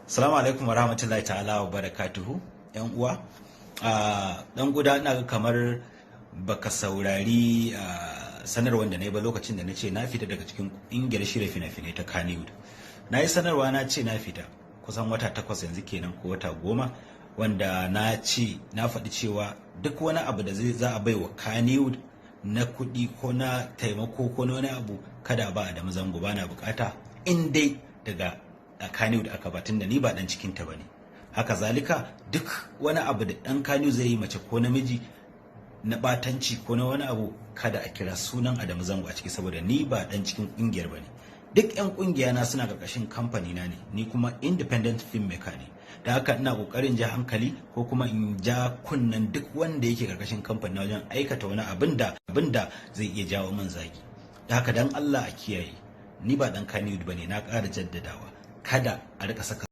Salamu alaikum wa rahmatullahi ta'ala wa barakatuhu. ‘Yan uwa, ɗan guda ina ga kamar baka saurari sanarwar da na yi ba lokacin da na ce na fita daga cikin ƙungiyar shirya fina-finai ta Kannywood. Na yi sanarwa na ce na fita kusan wata 8 yanzu kenan ko wata 10, wanda na faɗi cewa duk wani abu da za a bai wa Kannywood na kuɗi ko na taimako ko na wani abu kada ba da mazango ba na bukata in dai daga Kannywood aka ba, tunda ni ba dan cikin ta bane. Haka zalika duk wani abu da dan Kannywood zai yi, mace ko namiji, na batanci ko na wani abu, kada a kira sunan Adamu Zango a ciki, saboda ni ba dan cikin kungiyar bane. Duk yan kungiya na suna karkashin kamfani na ne, ni kuma independent filmmaker ne. Da haka ina kokarin ja hankali ko kuma in ja kunnen duk wanda yake karkashin kamfani na wajen aikata wani abin da zai iya jawo min zagi. Da haka dan Allah a kiyaye, ni ba dan Kannywood bane, na ƙara jaddadawa. Kada a rika saka